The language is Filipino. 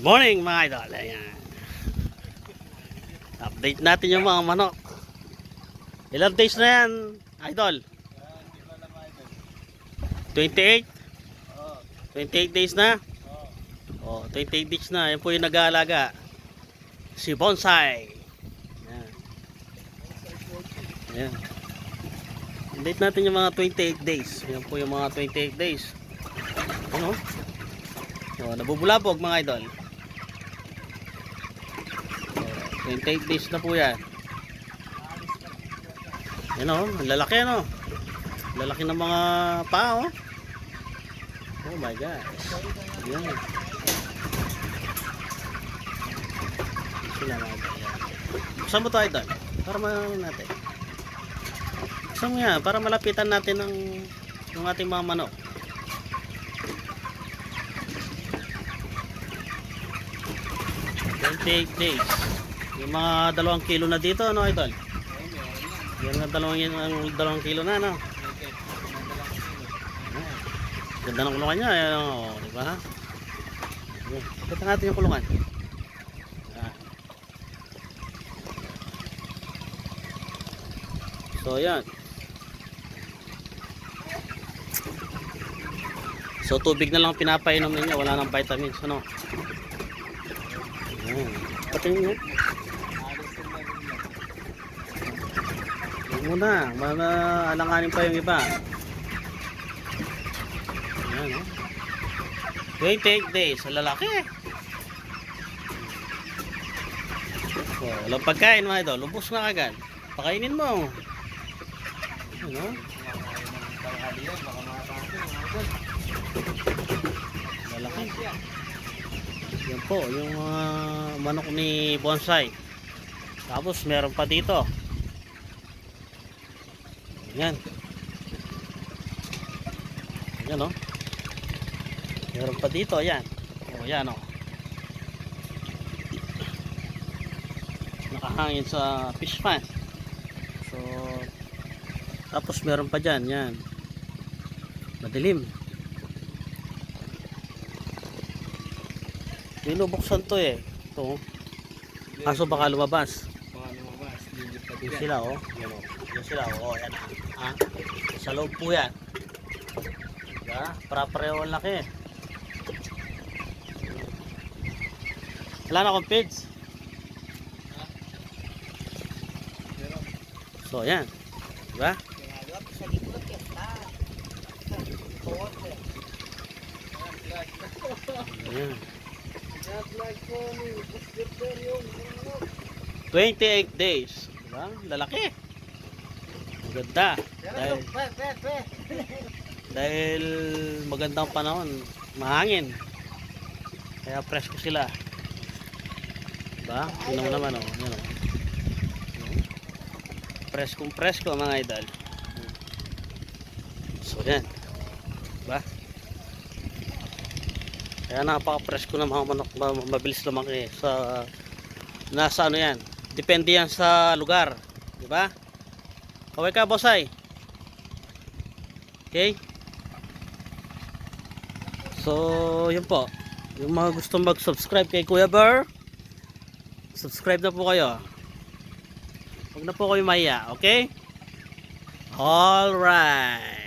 Morning mga idol. Ayan. Update natin yung mga manok. Ilang days na yan, idol? 28? 28 days na? Oh, 28 days na. Yan po yung nag-aalaga. Si Bonsai. Ayan. Ayan. Update natin yung mga 28 days. Yan po yung mga 28 days. Ano? Oh, nabubulabog mga idol. 28 days na po yan. Yan o, lalaki ano. Lalaki ng mga paa oh. Oh my gosh. Yan. Sila mga idol. Buksan mo to idol. Para malaman natin. Buksan mo yan. Para malapitan natin ng ating mga manok. Take days. Yung mga 2 kilo na dito, ano idol? Yan na 2 kilo na, no? Ganda ng kulungan niya, ayan, oh, di ba? Kita natin yung kulungan. So, yan. So, tubig na lang pinapainom ninyo, wala nang vitamins, ano? Patingin nyo. Huwag muna. Alanganin pa yung iba. Ayan, oh. 28 days. Sa lalaki. So, walang pagkain mga ito. Lubos na agad. Pakainin mo. Ano? Lalaki. Yan po, yung manok ni Bonsai. Tapos meron pa dito. Yan. Yan oh. Meron pa dito, yan. Oh, yan oh. Nakahangin sa fish pan. So, tapos meron pa dyan, yan. Madilim. Binubuksan to eh. Ito. Kaso baka lumabas. Yung sila oh. Yan oh. Yung sila oh. Yan ah. Sa loob po yan. Diba? Para pareho ang laki. Wala na akong feeds. So yan. Diba? Ayan. 28 days. Diba? Lalaki. Maganda. Dahil magandang panahon, mahangin. Kaya presko sila. Diba? Yun naman oh. Yan, oh. Presko mga idol. So yan. Diba? Kaya napaka-presko ng mga manok, mabilis lumaki sa nasa ano yan. Depende yan sa lugar, di ba? Kaway ka, Bonsai. Okay? So, yun po. Yung mga gustong mag-subscribe kay Kuya Ber, subscribe na po kayo. Huwag na po kayo mahiya, okay? All right.